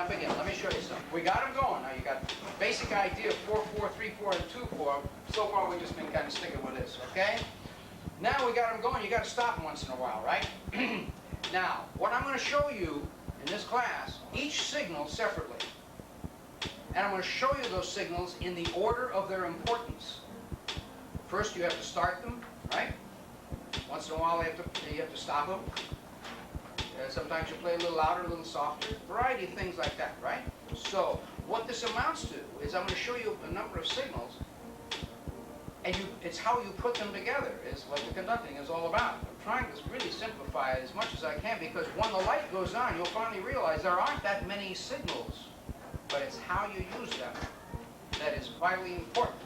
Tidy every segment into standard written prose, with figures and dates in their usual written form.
up again. Let me show you something. We got them going. Now you got basic idea of 4-4, 3-4, and 2-4. So far we've just been kind of sticking with this, okay? Now we got them going. You got to stop them once in a while, right? Now, what I'm going to show you in this class, each signal separately. And I'm going to show you those signals in the order of their importance. First you have to start them, right? Once in a while you have to stop them. Sometimes you play a little louder, a little softer. Variety of things like that, right? So what this amounts to is I'm going to show you a number of signals, and it's how you put them together is what the conducting is all about. I'm trying to really simplify it as much as I can, because when the light goes on, you'll finally realize there aren't that many signals, but it's how you use them that is vitally important.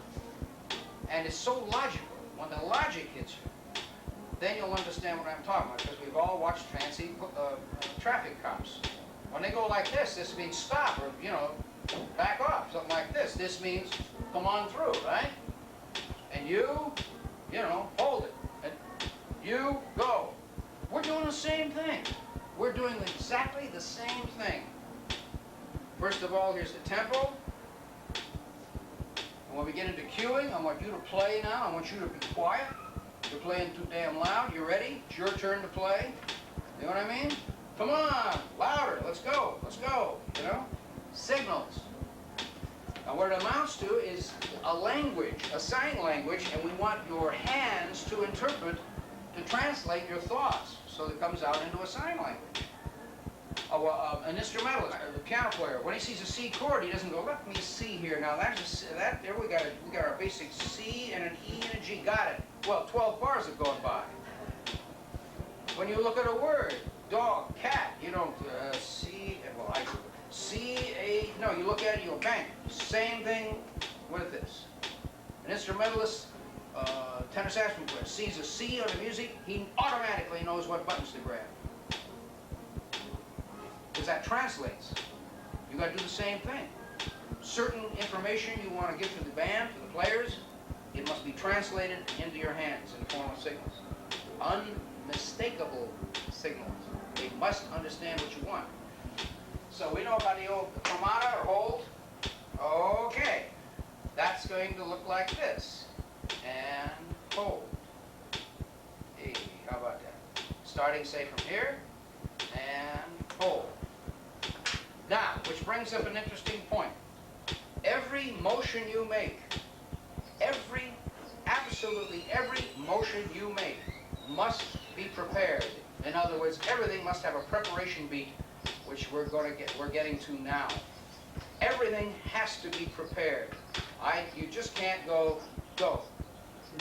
And it's so logical. When the logic hits you, then you'll understand what I'm talking about, because we've all watched fancy traffic cops. When they go like this means stop, or, you know, back off, something like this. This means come on through, right? And you know, hold it. And you go. We're doing the same thing. We're doing exactly the same thing. First of all, here's the tempo. And when we get into cueing, I want you to play now. I want you to be quiet. You're playing too damn loud. You ready? It's your turn to play. You know what I mean? Come on, louder. Let's go. Let's go. You know? Signals. Now what it amounts to is a language, a sign language, and we want your hands to interpret, to translate your thoughts, so it comes out into a sign language. An instrumentalist, the piano player, when he sees a C chord, he doesn't go, let me see here. Now there we got our basic C and an E and a G. Got it. Well, 12 bars have gone by. When you look at a word, dog, cat, you don't no, you look at it, you go, bang. Same thing with this. An instrumentalist, tenor saxophone player, sees a C on the music, he automatically knows what buttons to grab. Because that translates. You got to do the same thing. Certain information you want to give to the band, to the players, it must be translated into your hands in the form of signals. Unmistakable signals. They must understand what you want. So we know about the old fermata or hold. Okay. That's going to look like this. And hold. Hey, how about that? Starting, say, from here, and hold. Now, which brings up an interesting point. Every motion you make, absolutely every motion you make must be prepared. In other words, everything must have a preparation beat, which we're getting to now. Everything has to be prepared. You just can't go.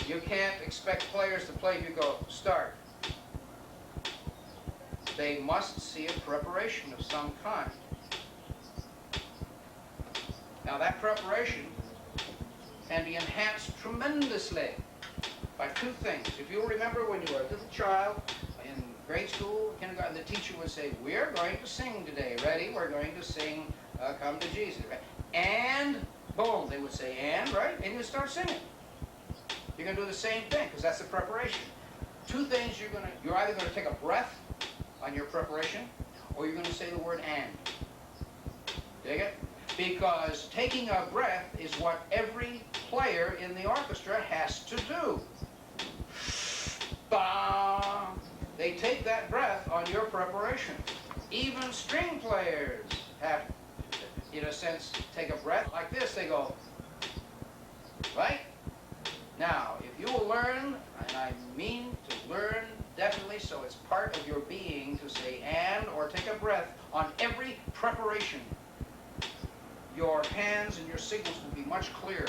You can't expect players to play if you go, start. They must see a preparation of some kind. Now that preparation can be enhanced tremendously by two things. If you'll remember when you were a little child in grade school, kindergarten, the teacher would say, we're going to sing today. Ready? We're going to sing Come to Jesus. Right? And, boom, they would say, and, right? And you start singing. You're going to do the same thing, because that's the preparation. Two things you're either going to take a breath on your preparation, or you're going to say the word and. Dig it? Because taking a breath is what every player in the orchestra has to do. Ba! They take that breath on your preparation. Even string players have, in a sense, take a breath like this. They go, right? Now, if you will learn, and I mean to learn definitely, so it's part of your being to say and or take a breath on every preparation, your hands and your signals will be much clearer.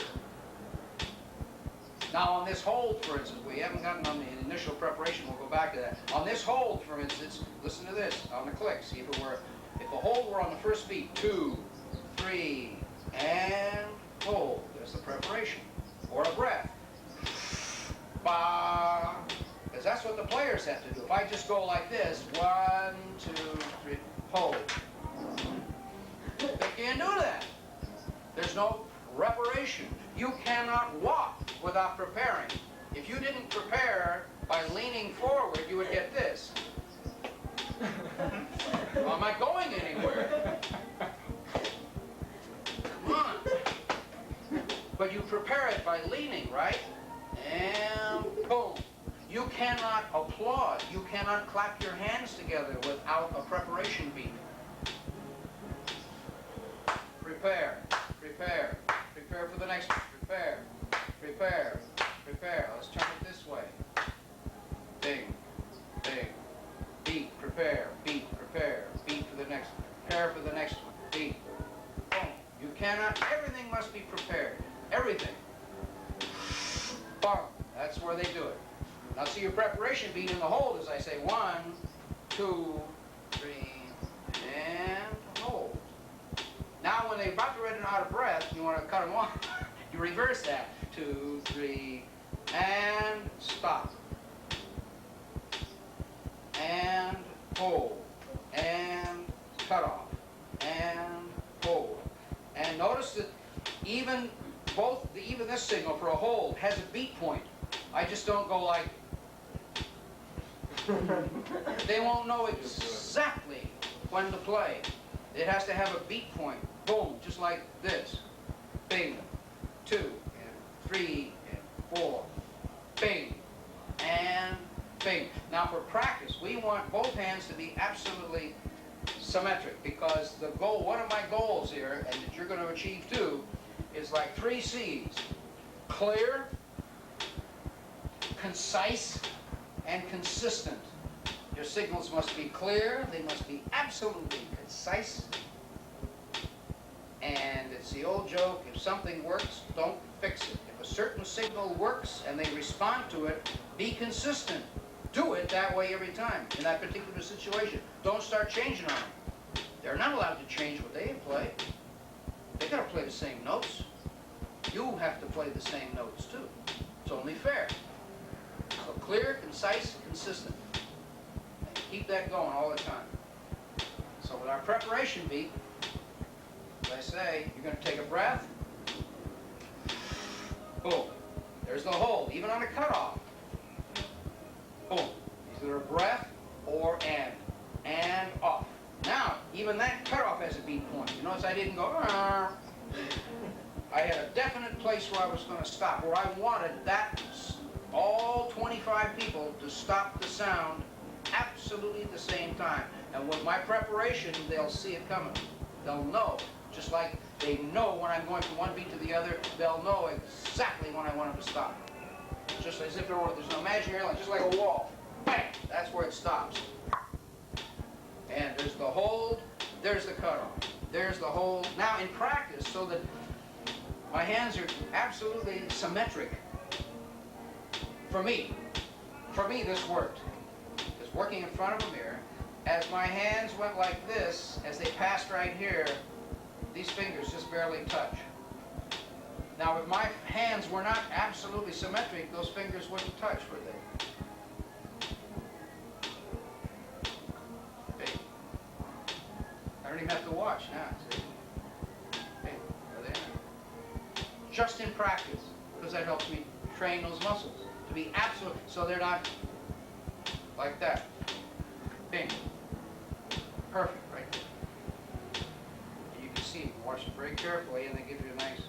Now on this hold, for instance, we haven't gotten on the initial preparation, we'll go back to that. On this hold, for instance, listen to this, on the click. See, if the hold were on the first beat, 2, 3, and hold. There's the preparation. Or a breath. Ba, because that's what the players have to do. If I just go like this, 1, 2, 3, hold. They can't do that. There's no preparation. You cannot walk without preparing. If you didn't prepare by leaning forward, you would get this. Well, I'm not going anywhere. But you prepare it by leaning, right? And boom. You cannot applaud, you cannot clap your hands together without a preparation beat. Prepare, prepare, prepare for the next one. Prepare, prepare, prepare. Let's turn it this way. Bing, bing. Beat, prepare, beat for the next one. Prepare for the next one. Beat. Boom. You cannot, everything must be prepared. Everything. Boom. That's where they do it. Now see your preparation beat in the hold as I say 1, 2, 3, and hold. Now when they're about to run out of breath, you want to cut them off. You reverse that. 2, 3, and stop. And hold. And cut off. And hold. And notice that even this signal for a hold has a beat point. I just don't go like they won't know exactly when to play. It has to have a beat point. Boom, just like this. Bing, 2, and 3, and 4. Bing, and bing. Now for practice, we want both hands to be absolutely symmetric because the goal, one of my goals here, and that you're going to achieve too, is like 3 C's. Clear, concise, and consistent. Your signals must be clear, they must be absolutely concise, and it's the old joke, if something works, don't fix it. If a certain signal works and they respond to it, be consistent. Do it that way every time in that particular situation. Don't start changing on them. They're not allowed to change what they play. They gotta play the same notes. You have to play the same notes too. It's only fair. So clear, concise, consistent. And keep that going all the time. So with our preparation beat, as I say, you're going to take a breath. Boom. There's the hold, even on a cutoff. Boom. Either a breath or and off. Now, even that cutoff has a beat point. You notice I didn't go, Arr. I had a definite place where I was going to stop, where I wanted that, all 25 people to stop the sound absolutely at the same time. And with my preparation, they'll see it coming. They'll know. Just like they know when I'm going from one beat to the other, they'll know exactly when I want them to stop. Just as if there's no imaginary line, just like a wall. Bang! That's where it stops. And there's the hold, there's the cutoff, there's the hold. Now in practice, so that my hands are absolutely symmetric. For me, this worked. Because working in front of a mirror, as my hands went like this, as they passed right here, these fingers just barely touch. Now, if my hands were not absolutely symmetric, those fingers wouldn't touch, would they? Okay. I don't even have to watch now. See? Okay, there they are. Just in practice, because that helps me train those muscles to be absolute, so they're not like that. Bing. Perfect, right there. And you can see, watch it very carefully, and they give you a nice